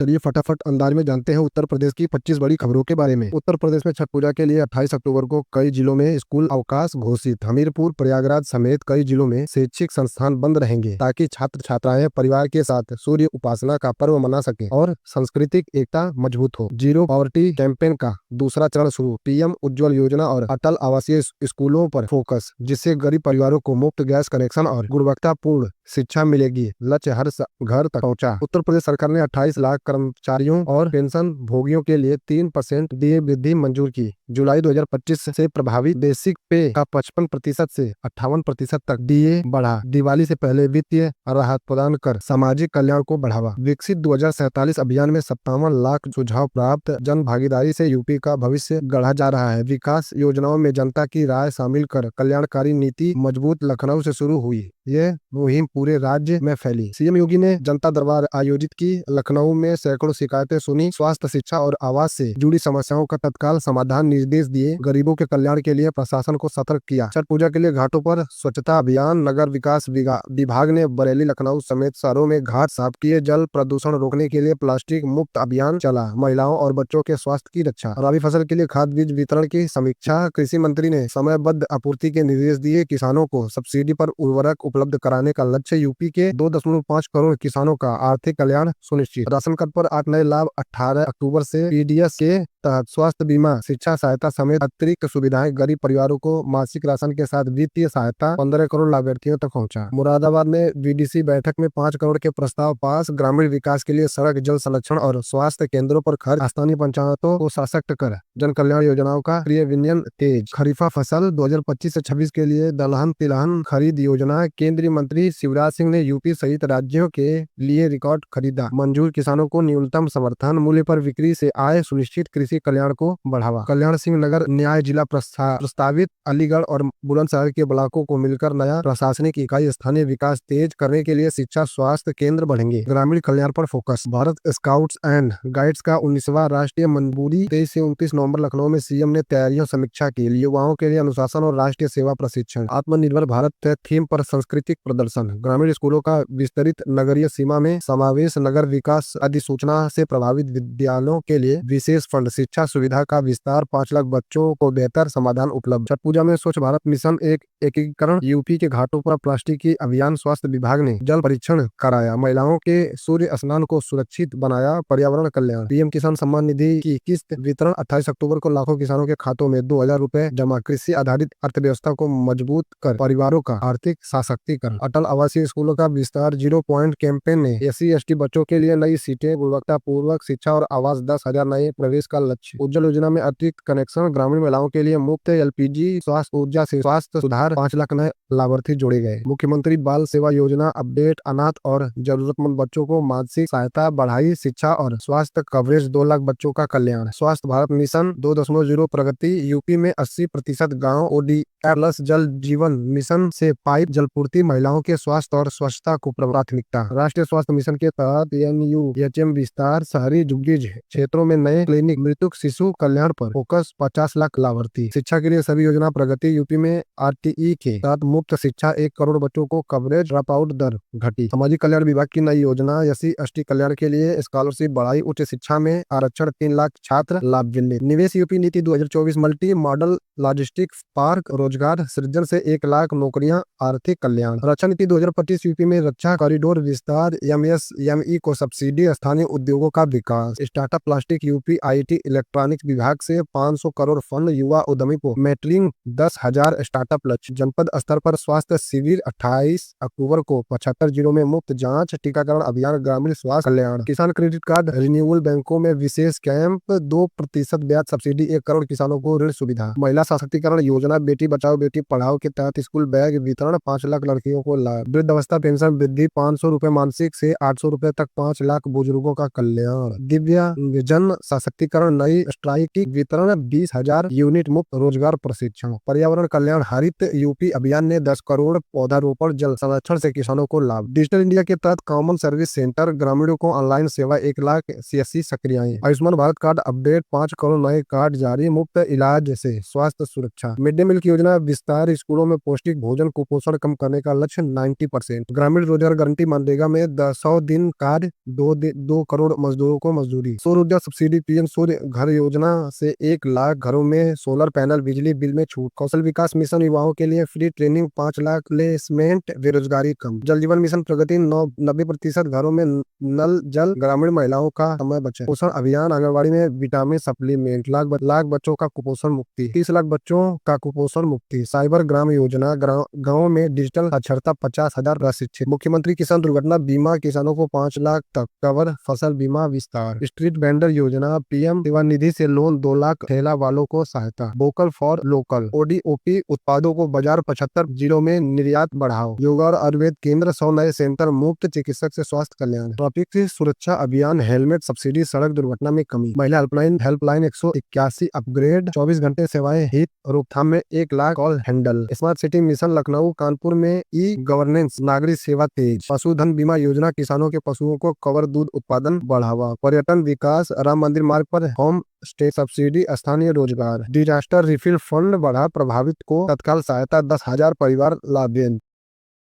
चलिए फटाफट अंदाज में जानते हैं उत्तर प्रदेश की 25 बड़ी खबरों के बारे में। उत्तर प्रदेश में छठ पूजा के लिए 28 अक्टूबर को कई जिलों में स्कूल अवकाश घोषित। हमीरपुर, प्रयागराज समेत कई जिलों में शैक्षिक संस्थान बंद रहेंगे ताकि छात्र छात्राएं परिवार के साथ सूर्य उपासना का पर्व मना सकें और सांस्कृतिक एकता मजबूत हो। जीरो पॉवर्टी कैंपेन का दूसरा चरण शुरू। पीएम उज्ज्वल योजना और अटल आवासीय स्कूलों पर फोकस, जिससे गरीब परिवारों को मुफ्त गैस कनेक्शन और गुणवत्तापूर्ण शिक्षा मिलेगी। लक्ष्य हर घर तक पहुंचा। उत्तर प्रदेश सरकार ने 28 लाख कर्मचारियों और पेंशन भोगियों के लिए 3% डीए वृद्धि मंजूर की। जुलाई 2025 से प्रभावी बेसिक पे का 55% से 58% तक डीए बढ़ा। दिवाली से पहले वित्तीय राहत प्रदान कर सामाजिक कल्याण को बढ़ावा। विकसित 2047 अभियान में 57 लाख सुझाव प्राप्त। जन भागीदारी से यूपी का भविष्य गढ़ा जा रहा है। विकास योजनाओं में जनता की राय शामिल कर कल्याणकारी नीति मजबूत। लखनऊ से शुरू हुई यह मुहिम पूरे राज्य में फैली। सीएम योगी ने जनता दरबार आयोजित की। लखनऊ में सैकड़ों शिकायतें सुनी। स्वास्थ्य, शिक्षा और आवास से जुड़ी समस्याओं का तत्काल समाधान निर्देश दिए। गरीबों के कल्याण के लिए प्रशासन को सतर्क किया। छठ पूजा के लिए घाटों पर स्वच्छता अभियान। नगर विकास विभाग ने बरेली, लखनऊ समेत शहरों में घाट साफ किए। जल प्रदूषण रोकने के लिए प्लास्टिक मुक्त अभियान चला। महिलाओं और बच्चों के स्वास्थ्य की रक्षा। रबी फसल के लिए खाद बीज वितरण की समीक्षा। कृषि मंत्री ने समयबद्ध आपूर्ति के निर्देश दिए। किसानों को सब्सिडी पर उर्वरक उपलब्ध कराने का लक्ष्य। यूपी के 2.5 करोड़ किसानों का आर्थिक कल्याण सुनिश्चित। राशन कार्ड पर 8 नए लाभ। 18 अक्टूबर से पीडीएस के तहत स्वास्थ्य बीमा, शिक्षा सहायता समेत अतिरिक्त सुविधाएं। गरीब परिवारों को मासिक राशन के साथ वित्तीय सहायता 15 करोड़ लाभार्थियों तक पहुंचा। मुरादाबाद में वीडीसी बैठक में 5 करोड़ के प्रस्ताव पास। ग्रामीण विकास के लिए सड़क, जल संरक्षण और स्वास्थ्य केंद्रों पर खर्च। स्थानीय पंचायतों को सशक्त कर जन कल्याण योजनाओं का क्रियान्वयन तेज। खरीफा फसल 2025 से 26 के लिए दलहन तिलहन खरीद योजना। केंद्रीय मंत्री शिवराज सिंह ने यूपी सहित राज्यों के लिए रिकॉर्ड खरीदा मंजूर। किसानों को न्यूनतम समर्थन मूल्य पर बिक्री से आय सुनिश्चित। कृषि कल्याण को बढ़ावा। कल्याण सिंह नगर न्याय जिला प्रस्तावित। अलीगढ़ और बुलंदशहर के ब्लॉकों को मिलकर नया प्रशासनिक इकाई। स्थानीय विकास तेज करने के लिए शिक्षा, स्वास्थ्य केंद्र बढ़ेंगे। ग्रामीण कल्याण पर focus. Bharat scouts and guides का 19वां राष्ट्रीय मंजूरी। 23 से 29 नवंबर लखनऊ में सीएम ने तैयारियों समीक्षा की। युवाओं के लिए अनुशासन और राष्ट्रीय सेवा प्रशिक्षण। आत्मनिर्भर भारत थीम पर सांस्कृतिक प्रदर्शन। ग्रामीण स्कूलों का विस्तृत। नगरीय सीमा में समावेश। नगर विकास अधिसूचना से प्रभावित विद्यालयों के लिए विशेष फंड। शिक्षा सुविधा का विस्तार। 5 लाख बच्चों को बेहतर समाधान उपलब्ध। छठ पूजा में स्वच्छ भारत मिशन एकीकरण। यूपी के घाटों पर प्लास्टिक की अभियान। स्वास्थ्य विभाग ने जल परीक्षण कराया। महिलाओं के सूर्य स्नान को सुरक्षित बनाया। पर्यावरण कल्याण। पीएम किसान सम्मान निधि की किस्त वितरण। 28 अक्टूबर को लाखों किसानों के खातों में 2000 रुपए जमा। कृषि आधारित अर्थव्यवस्था को मजबूत कर परिवारों का आर्थिक सशक्तिकरण। अटल आवासीय स्कूलों का विस्तार। 0 पॉइंट कैंपेन ने SC/ST बच्चों के लिए नई सीटें, गुणवत्तापूर्वक शिक्षा और आवास। 10,000 नए प्रवेश का लक्ष्य। उज्ज्वल योजना में अतिरिक्त कनेक्शन। ग्रामीण महिलाओं के लिए मुफ्त LPG। स्वास्थ्य ऊर्जा से स्वास्थ्य सुधार। 5 लाख नए लाभार्थी जोड़े गए। मुख्यमंत्री बाल सेवा योजना अपडेट। अनाथ और जरूरतमंद बच्चों को मानसिक सहायता बढ़ाई। शिक्षा और स्वास्थ्य कवरेज। 2 लाख बच्चों का कल्याण। स्वास्थ्य भारत मिशन 2.0 प्रगति। यूपी में 80% गाँव ODI+ जल जीवन मिशन से पाइप जलपूर्ति। महिलाओं के स्वास्थ्य और स्वच्छता को प्राथमिकता। राष्ट्रीय स्वास्थ्य मिशन के तहत NUHM विस्तार। शहरी झुग्गी क्षेत्रों में नए क्लिनिक। मृतक शिशु कल्याण पर फोकस। 50 लाख लाभार्थी। शिक्षा के लिए सभी योजना प्रगति। यूपी में RTE के तहत मुफ्त शिक्षा। 1 करोड़ बच्चों को कवरेज। ड्रॉप आउट दर घटी। सामाजिक कल्याण विभाग की नई योजना। SC/ST कल्याण के लिए स्कॉलरशिप बढ़ाई। उच्च शिक्षा में आरक्षण। 3 लाख छात्र लाभान्वित। निवेश यूपी नीति 2024। Multi modal logistics park. रोजगार सृजन से 1 लाख नौकरियां। आर्थिक कल्याण। रक्षा नीति 2025। यूपी में रक्षा कॉरिडोर विस्तार। MSME को सब्सिडी। स्थानीय उद्योगों का विकास। Startup plastic. UP IT electronics विभाग से 500 करोड़ फंड। युवा उद्यमी को मेटरिंग। 10,000 स्टार्टअप लक्ष्य। जनपद स्तर पर स्वास्थ्य शिविर। 28 अक्टूबर को 75 जिलों में मुफ्त जांच टीकाकरण अभियान। ग्रामीण स्वास्थ्य कल्याण। किसान क्रेडिट कार्ड रिन्यूअल। बैंकों में विशेष कैंप। 2% ब्याज सब्सिडी। 1 करोड़ किसानों को ऋण सुविधा। महिला सशक्तिकरण योजना। बेटी बचाओ बेटी पढ़ाओ के तहत स्कूल बैग वितरण। 5 लाख लड़कियों को लाभ। वृद्धावस्था पेंशन वृद्धि। 500 रुपए मासिक से 800 रुपए तक। 5 लाख बुजुर्गों का कल्याण। दिव्यांगजन सशक्तिकरण। नई स्ट्राइक वितरण। 20,000 यूनिट मुफ्त रोजगार प्रशिक्षण। पर्यावरण कल्याण। हरित यूपी अभियान ने 10 करोड़ पौधारोपण। जल संरक्षण से किसानों को लाभ। डिजिटल इंडिया के तहत कॉमन सर्विस सेंटर। ग्रामीणों को ऑनलाइन सेवा। 1 लाख CSC सक्रियाएं। Ayushman Bharat card update. 5 करोड़ नए कार्ड जारी। मुफ्त इलाज से स्वास्थ्य सुरक्षा। मिड डे मील की योजना विस्तार। स्कूलों में पौष्टिक भोजन। कुपोषण कम करने करने का लक्ष्य 90%। ग्रामीण रोजगार गारंटी मनरेगा में 100 दिन कार्य 2 करोड़ मजदूरों को मजदूरी। सौर ऊर्जा सब्सिडी पीएम सूर्य घर योजना से 1 लाख घरों में सोलर पैनल, बिजली बिल में छूट। कौशल विकास मिशन युवाओं के लिए फ्री ट्रेनिंग, 5 लाख प्लेसमेंट, बेरोजगारी कम। जल जीवन मिशन प्रगति, 90% घरों में नल जल, ग्रामीण महिलाओं का समय बचत। पोषण अभियान, आंगनबाड़ी में विटामिन सप्लीमेंट, लाख बच्चों का कुपोषण मुक्ति, 30 लाख बच्चों का कुपोषण मुक्ति। साइबर ग्राम योजना, गाँव में डिजिटल साक्षरता, 50,000 प्रशिक्षित। मुख्यमंत्री किसान दुर्घटना बीमा, किसानों को 5 लाख तक कवर, फसल बीमा विस्तार। स्ट्रीट वेंडर योजना, पीएम सेवा निधि से लोन, 2 लाख ठेला वालों को सहायता। वोकल फॉर लोकल, ओडीओपी उत्पादों को बाजार 75 जिलों में निर्यात बढ़ाओ। योगा और आयुर्वेद केंद्र, 100 नए सेंटर, मुफ्त चिकित्सक से स्वास्थ्य कल्याण। ट्रैफिक सुरक्षा अभियान, हेलमेट सब्सिडी, सड़क दुर्घटना में कमी। महिला हेल्पलाइन 181 अपग्रेड, 24 घंटे सेवाएं, हित रोकथाम में 1 lakh call handle. Smart city mission, Lucknow Kanpur में ई गवर्नेंस, नागरिक सेवा तेज। पशुधन बीमा योजना, किसानों के पशुओं को कवर, दूध उत्पादन बढ़ावा। पर्यटन विकास, राम मंदिर मार्ग पर होम स्टे सब्सिडी, स्थानीय रोजगार। डिजास्टर रिफिल फंड बढ़ा, प्रभावित को तत्काल सहायता, 10,000 परिवार लाभान्वित।